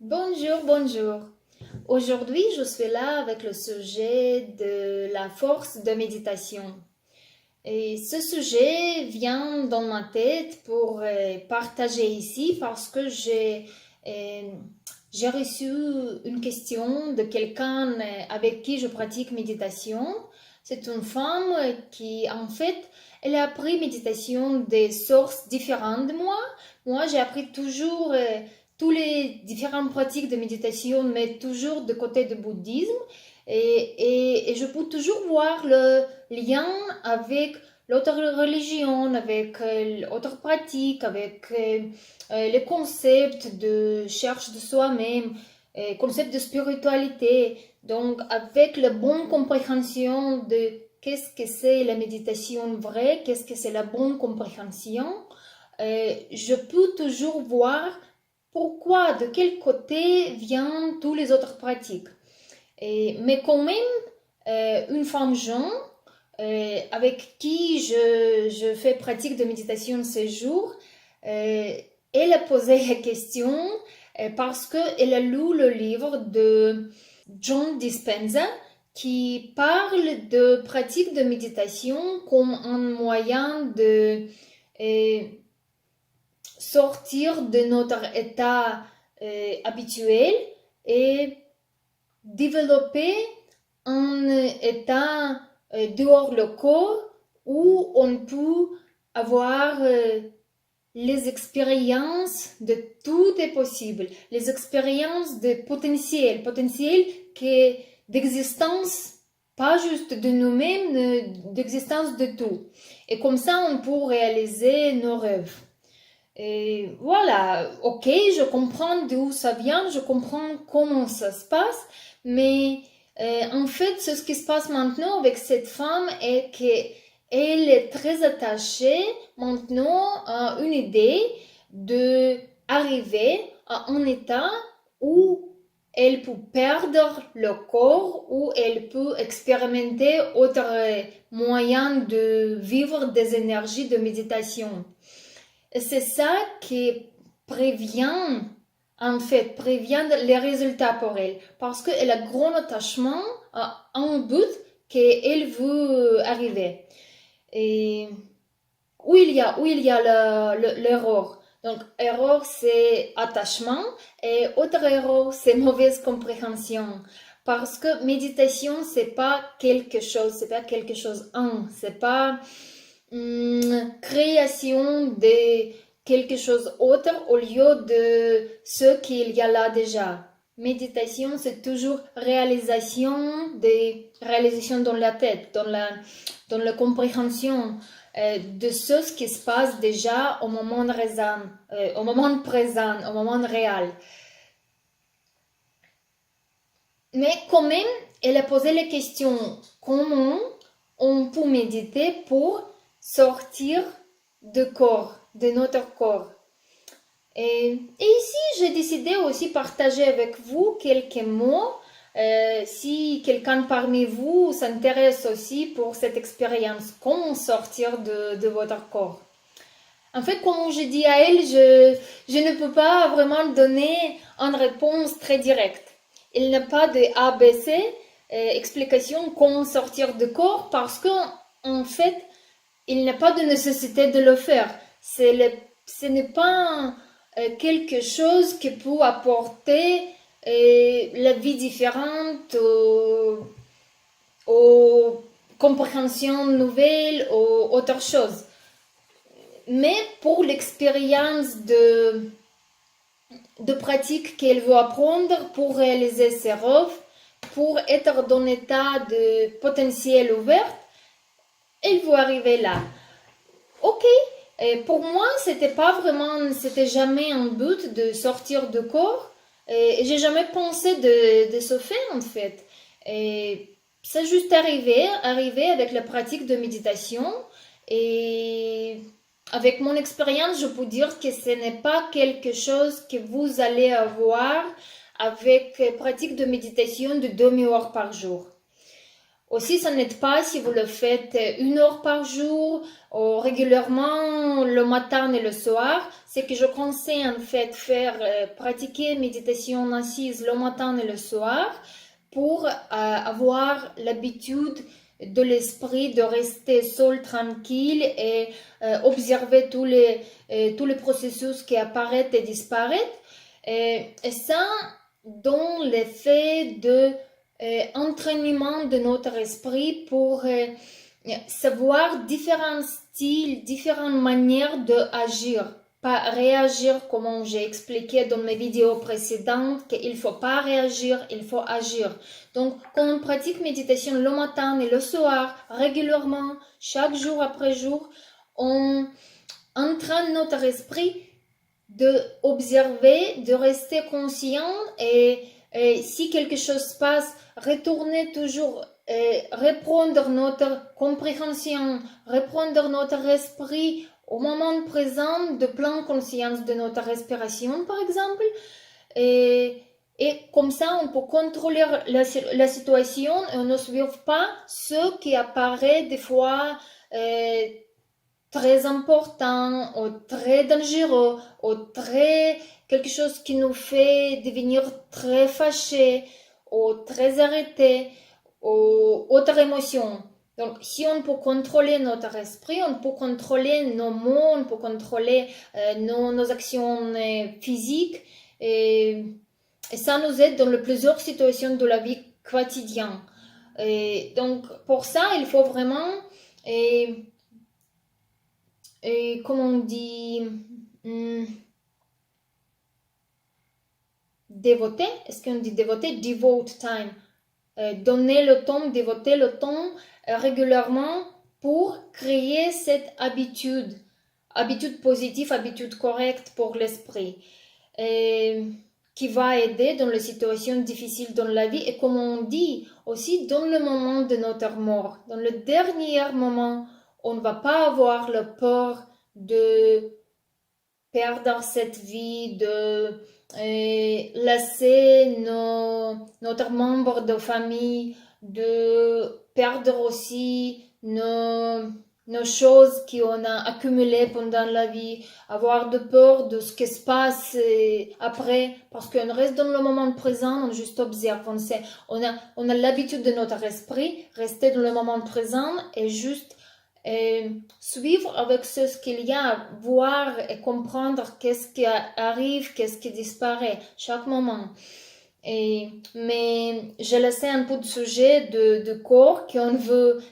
Bonjour, bonjour. Aujourd'hui, je suis là avec le sujet de la force de méditation. Et ce sujet vient dans ma tête pour partager ici parce que euh, j'ai reçu une question de quelqu'un avec qui je pratique méditation. C'est une femme qui, en fait, elle a appris méditation des sources différentes de moi. Moi, j'ai appris toujours tous les différentes pratiques de méditation, mais toujours de côté du bouddhisme. Et je peux toujours voir le lien avec l'autre religion, avec l'autre pratique, avec les concepts de cherche de soi-même, concept de spiritualité. Donc, avec la bonne compréhension de qu'est-ce que c'est la méditation vraie, qu'est-ce que c'est la bonne compréhension, je peux toujours voir pourquoi, de quel côté viennent tous les autres pratiques. Mais quand même, une femme jeune avec qui je fais pratique de méditation ces jours, elle a posé la question parce qu'elle a lu le livre de John Dispenza qui parle de pratique de méditation comme un moyen de sortir de notre état habituel et développer un état dehors le corps où on peut avoir les expériences de tout est possible, les expériences de potentiel qui d'existence, pas juste de nous-mêmes, mais d'existence de tout. Et comme ça, on peut réaliser nos rêves. Et voilà, ok, je comprends d'où ça vient, je comprends comment ça se passe, mais en fait, ce qui se passe maintenant avec cette femme est qu'elle est très attachée maintenant à une idée de arriver à un état où elle peut perdre le corps, où elle peut expérimenter autre moyen de vivre des énergies de méditation. C'est ça qui prévient, en fait, prévient les résultats pour elle. Parce qu'elle a grand attachement à un but qu'elle veut arriver. Et où il y a l'erreur. Donc, erreur, c'est attachement. Et autre erreur, c'est mauvaise compréhension. Parce que méditation, c'est pas quelque chose c'est pas création de quelque chose autre au lieu de ce qu'il y a là déjà. Méditation, c'est toujours réalisation dans la tête, dans la compréhension de ce qui se passe déjà au moment présent, au moment réel. Mais quand même, elle a posé la question comment on peut méditer pour sortir de notre corps. Et ici, j'ai décidé aussi partager avec vous quelques mots si quelqu'un parmi vous s'intéresse aussi pour cette expérience, comment sortir de votre corps. En fait, comme je dis à elle, je ne peux pas vraiment donner une réponse très directe. Il n'y a pas de ABC, explication comment sortir du corps parce qu'en fait, il n'y a pas de nécessité de le faire. Ce n'est pas quelque chose qui peut apporter la vie différente aux compréhensions nouvelles ou autre chose. Mais pour l'expérience de pratique qu'elle veut apprendre pour réaliser ses rêves, pour être dans un état de potentiel ouvert, elle veut arriver là. Ok, et pour moi, c'était jamais un but de sortir du corps. Et j'ai jamais pensé de ce fait en fait. Et c'est juste arrivé avec la pratique de méditation. Et avec mon expérience, je peux dire que ce n'est pas quelque chose que vous allez avoir avec pratique de méditation de 2 heures par jour. Aussi, ça n'aide pas si vous le faites 1 heure par jour ou régulièrement le matin et le soir. C'est que je conseille en fait faire pratiquer méditation assise le matin et le soir pour avoir l'habitude de l'esprit de rester seul, tranquille et observer tous les processus qui apparaissent et disparaissent. Et ça, dans l'effet de entraînement de notre esprit pour savoir différents styles, différentes manières d'agir. Pas réagir comme j'ai expliqué dans mes vidéos précédentes, qu'il ne faut pas réagir, il faut agir. Donc, quand on pratique méditation le matin et le soir, régulièrement, chaque jour après jour, on entraîne notre esprit de observer, de rester conscient et si quelque chose passe, retourner toujours, reprendre notre compréhension, reprendre notre esprit au moment présent de pleine conscience de notre respiration, par exemple. Et comme ça, on peut contrôler la situation et on ne suit pas ce qui apparaît des fois très important ou très dangereux ou quelque chose qui nous fait devenir très fâché ou très arrêté ou autre émotion. Donc, si on peut contrôler notre esprit, on peut contrôler nos mots, on peut contrôler nos actions physiques et ça nous aide dans plusieurs situations de la vie quotidienne. Et donc, pour ça, il faut vraiment comment on dit, dévoter, est-ce qu'on dit dévoter? Devote time. Donner le temps, dévoter le temps régulièrement pour créer cette habitude positive, habitude correcte pour l'esprit, qui va aider dans les situations difficiles dans la vie et comme on dit aussi dans le moment de notre mort, dans le dernier moment, on ne va pas avoir la peur de perdre cette vie, de laisser notre membre de famille, de perdre aussi nos choses qu'on a accumulées pendant la vie, avoir de peur de ce qui se passe après, parce qu'on reste dans le moment présent, on juste observe, on a l'habitude de notre esprit, rester dans le moment présent et juste suivre avec ce qu'il y a, voir et comprendre qu'est-ce qui arrive, qu'est-ce qui disparaît, chaque moment. Mais j'ai laissé un peu de sujet de corps qu'on veut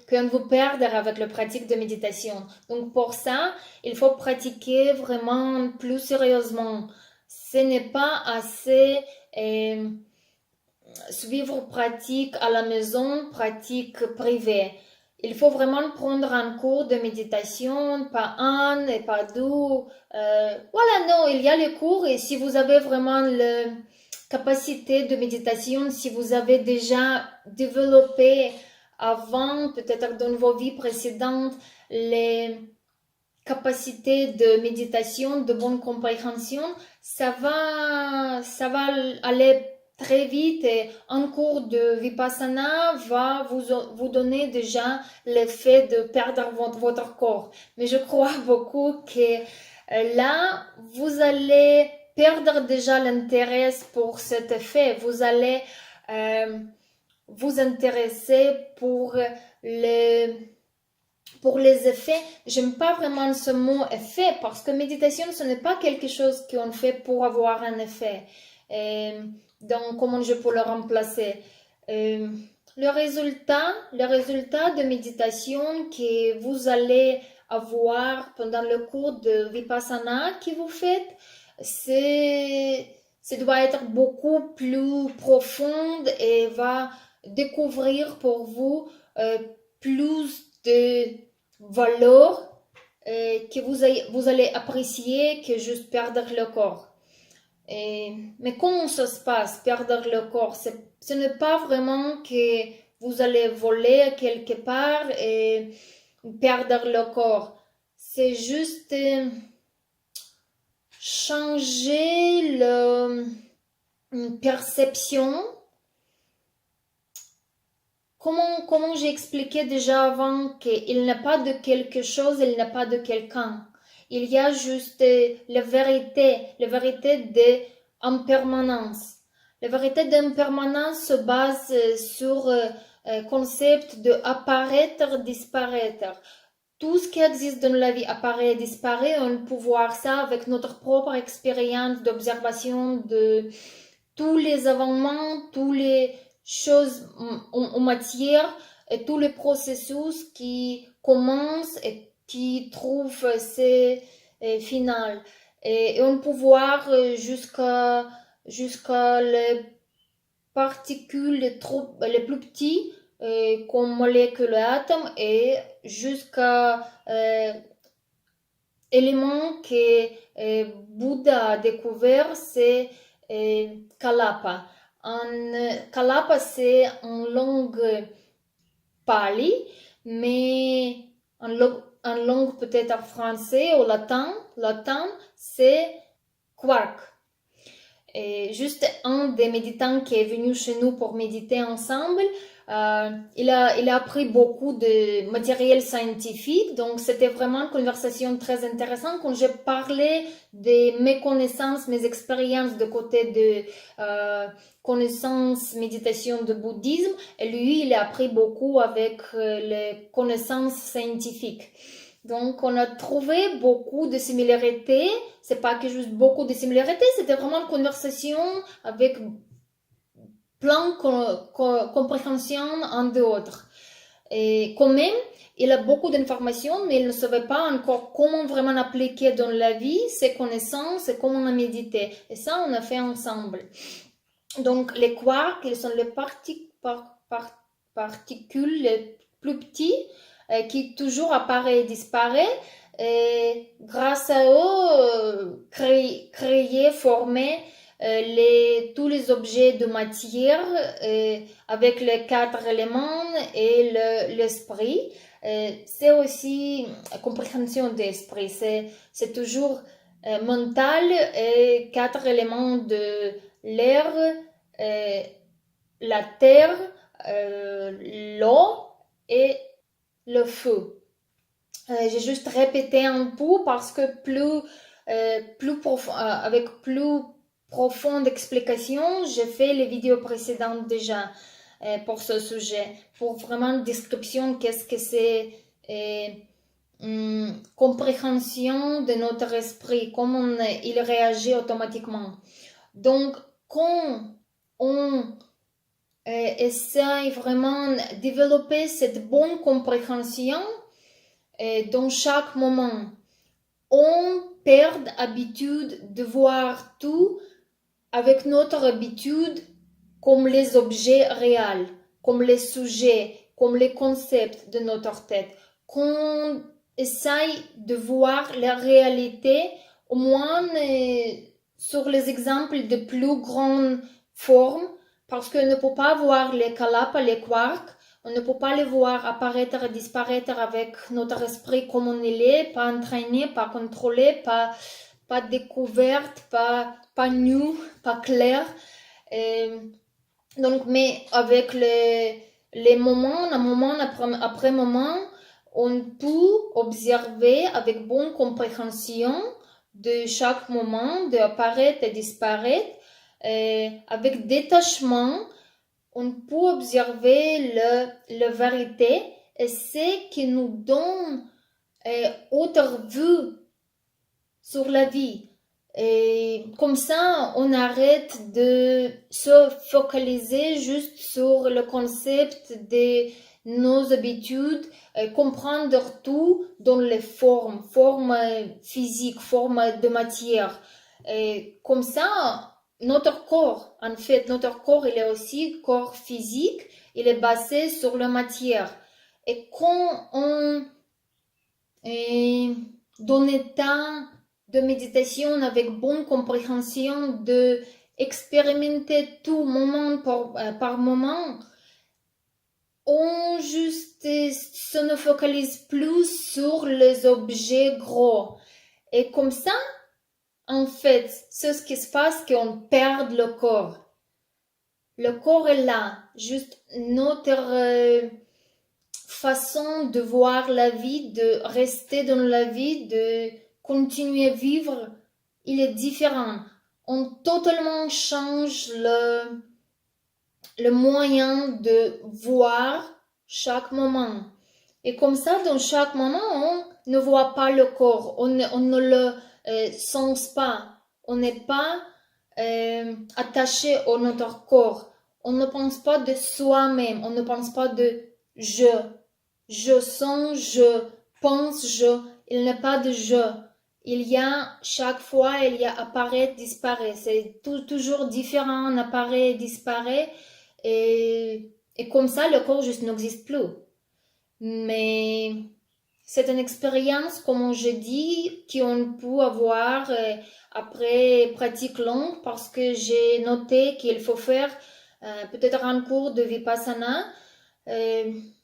perdre avec la pratique de méditation. Donc pour ça, il faut pratiquer vraiment plus sérieusement. Ce n'est pas assez suivre pratique à la maison, pratique privée. Il faut vraiment prendre un cours de méditation, pas un et pas deux. Voilà, non, il y a les cours et si vous avez vraiment la capacité de méditation, si vous avez déjà développé avant, peut-être dans vos vies précédentes, les capacités de méditation, de bonne compréhension, ça va aller très vite et un cours de Vipassana va vous donner déjà l'effet de perdre votre corps. Mais je crois beaucoup que là, vous allez perdre déjà l'intérêt pour cet effet. Vous allez vous intéresser pour les effets. J'aime pas vraiment ce mot effet parce que méditation, ce n'est pas quelque chose qu'on fait pour avoir un effet. Donc, comment je peux le remplacer? Le résultat de méditation que vous allez avoir pendant le cours de Vipassana que vous faites, ça doit être beaucoup plus profond et va découvrir pour vous plus de valeur que vous allez apprécier que juste perdre le corps. Mais comment ça se passe, perdre le corps? Ce n'est pas vraiment que vous allez voler quelque part et perdre le corps. C'est juste changer la perception comment j'ai expliqué déjà avant qu'il n'est pas de quelque chose, il n'est pas de quelqu'un. Il y a juste la vérité d'impermanence. La vérité d'impermanence se base sur le concept de apparaître, disparaître. Tout ce qui existe dans la vie apparaît et disparaît. On peut voir ça avec notre propre expérience d'observation de tous les événements, toutes les choses en matière et tous les processus qui commencent et qui trouvent ses finales. Et on peut voir jusqu'à les particules les plus petites comme molécules atomes et jusqu'à éléments que Bouddha a découvert, c'est Kalapa. Kalapa, c'est en langue pali, mais en langue peut-être français ou latin, c'est quark. Et juste un des méditants qui est venu chez nous pour méditer ensemble, il a appris beaucoup de matériel scientifique, donc c'était vraiment une conversation très intéressante quand j'ai parlé de mes connaissances, mes expériences de côté de connaissances, méditation de bouddhisme, et lui, il a appris beaucoup avec les connaissances scientifiques. Donc, on a trouvé beaucoup de similarités. C'est pas que juste beaucoup de similarités, c'était vraiment une conversation avec plein de compréhension un de l'autre. Et quand même, il a beaucoup d'informations, mais il ne savait pas encore comment vraiment appliquer dans la vie ses connaissances et comment on a médité. Et ça, on a fait ensemble. Donc, les quarks, ils sont les particules les plus petites qui toujours apparaît et disparaît. Et grâce à eux, créer, former tous les objets de matière avec les 4 éléments et l'esprit. C'est aussi compréhension d'esprit. C'est toujours mental et 4 éléments de l'air, la terre, l'eau et le feu. J'ai juste répété un peu parce que avec plus profonde explication, j'ai fait les vidéos précédentes déjà pour ce sujet, pour vraiment une description qu'est-ce que c'est compréhension de notre esprit, comment il réagit automatiquement. Donc, quand on essaye vraiment de développer cette bonne compréhension dans chaque moment, on perd l'habitude de voir tout avec notre habitude comme les objets réels, comme les sujets, comme les concepts de notre tête. Qu'on essaye de voir la réalité, au moins sur les exemples de plus grandes formes, parce qu'on ne peut pas voir les Kalapa, les quarks, on ne peut pas les voir apparaître et disparaître avec notre esprit comme on est, pas entraîné, pas contrôlé, pas découverte, pas nu, pas clair. Donc, mais avec les moments, un moment après moment, on peut observer avec bonne compréhension de chaque moment, d'apparaître et disparaître, avec détachement, on peut observer la vérité et ce qui nous donne autre vue sur la vie. Et comme ça, on arrête de se focaliser juste sur le concept de nos habitudes, comprendre tout dans les formes physiques, formes de matière. Et comme ça, notre corps, en fait, notre corps, il est aussi corps physique, il est basé sur la matière. Et quand on est dans l'état de méditation avec bonne compréhension, de expérimenter tout moment par moment, on juste se ne focalise plus sur les objets gros. Et comme ça, en fait, c'est ce qui se passe, qu'on perd le corps. Le corps est là, juste notre façon de voir la vie, de rester dans la vie, de continuer à vivre, il est différent. On totalement change le moyen de voir chaque moment. Et comme ça, dans chaque moment, on ne voit pas le corps, on ne le sent pas, on n'est pas attaché à notre corps. On ne pense pas de soi-même, on ne pense pas de je. Je sens, je pense, je. Il n'y a pas de je. Il y a, chaque fois, il y a apparaît, disparaît. C'est toujours différent, apparaît, disparaît. Et comme ça, le corps juste n'existe plus. Mais c'est une expérience, comme je dis, qu'on peut avoir après pratique longue parce que j'ai noté qu'il faut faire peut-être un cours de Vipassana.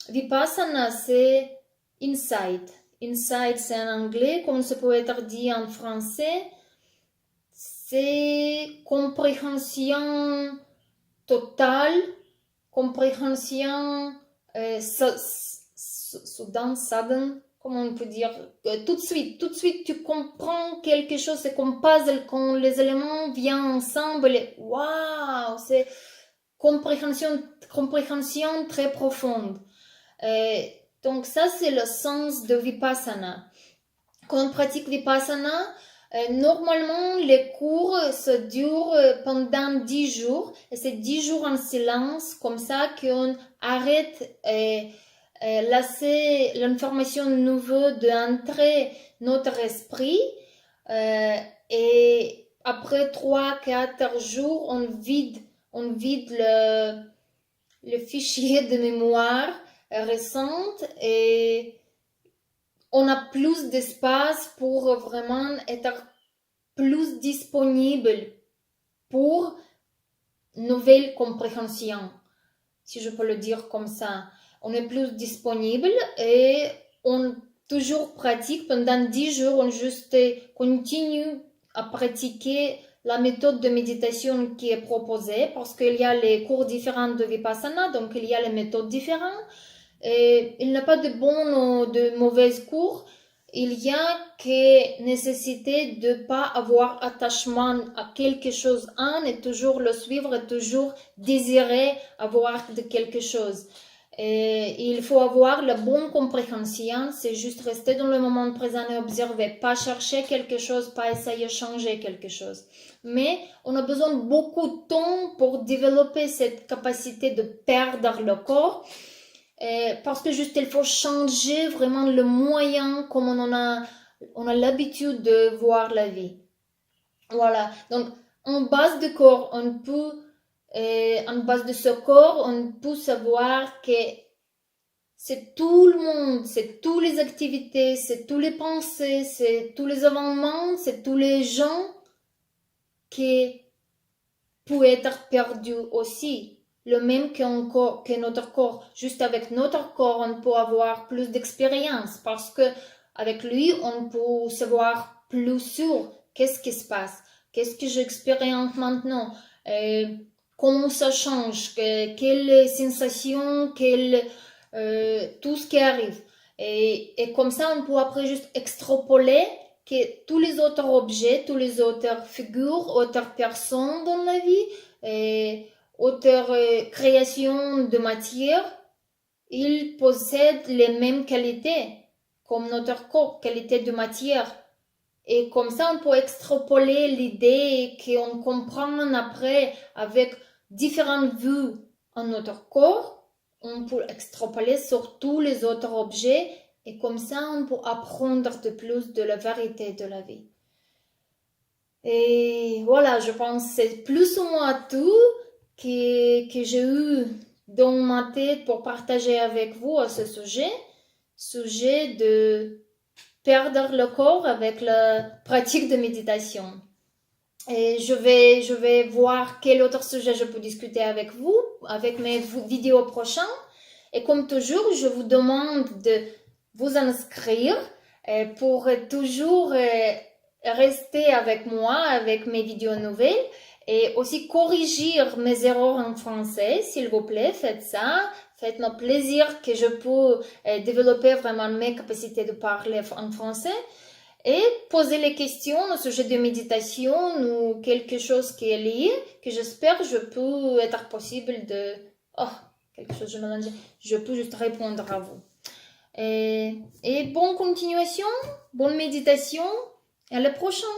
Vipassana, c'est insight. Insight, c'est en anglais, comme ça peut être dit en français. C'est compréhension totale, compréhension sudden, comment on peut dire, tout de suite tu comprends quelque chose, c'est comme puzzle, quand les éléments viennent ensemble, waouh, c'est compréhension très profonde. Donc ça, c'est le sens de Vipassana. Quand on pratique Vipassana, normalement, les cours se durent pendant 10 jours. Et c'est 10 jours en silence, comme ça qu'on arrête laisser l'information nouvelle d'entrer notre esprit. Et après 3-4 jours, on vide le fichier de mémoire récente et on a plus d'espace pour vraiment être plus disponible pour nouvelle compréhension, si je peux le dire comme ça. On est plus disponible et on toujours pratique pendant 10 jours, on juste continue à pratiquer la méthode de méditation qui est proposée parce qu'il y a les cours différents de Vipassana, donc il y a les méthodes différentes. Et il n'y a pas de bons ou de mauvais cours. Il y a que nécessité de ne pas avoir attachement à quelque chose et toujours le suivre et toujours désirer avoir de quelque chose. Et il faut avoir la bonne compréhension, c'est juste rester dans le moment présent et observer, pas chercher quelque chose, pas essayer de changer quelque chose. Mais on a besoin de beaucoup de temps pour développer cette capacité de perdre le corps. Parce que juste il faut changer vraiment le moyen comme on a l'habitude de voir la vie. Voilà. Donc en base de corps, en base de ce corps, on peut savoir que c'est tout le monde, c'est toutes les activités, c'est toutes les pensées, c'est tous les événements, c'est tous les gens qui peuvent être perdus aussi. Le même que notre corps. Juste avec notre corps, on peut avoir plus d'expérience parce que avec lui, on peut savoir plus sur qu'est-ce qui se passe, qu'est-ce que j'expérimente maintenant, comment ça change, quelles sensations, tout ce qui arrive. Et comme ça, on peut après juste extrapoler que tous les autres objets, tous les autres figures, autres personnes dans la vie, autre création de matière, ils possèdent les mêmes qualités comme notre corps, qualité de matière. Et comme ça, on peut extrapoler l'idée qu'on comprend après avec différentes vues en notre corps. On peut extrapoler sur tous les autres objets et comme ça, on peut apprendre de plus de la vérité de la vie. Et voilà, je pense que c'est plus ou moins tout que j'ai eu dans ma tête pour partager avec vous à ce sujet de perdre le corps avec la pratique de méditation. Et je vais voir quel autre sujet je peux discuter avec vous, avec mes vidéos prochaines. Et comme toujours, je vous demande de vous inscrire pour toujours rester avec moi, avec mes vidéos nouvelles. et aussi corriger mes erreurs en français, s'il vous plaît, faites ça. Faites-moi plaisir que je peux développer vraiment mes capacités de parler en français et poser les questions au sujet de méditation ou quelque chose qui est lié, que j'espère je peux être possible de... Oh, quelque chose je mélange. Je peux juste répondre à vous. Et bonne continuation, bonne méditation, et à la prochaine.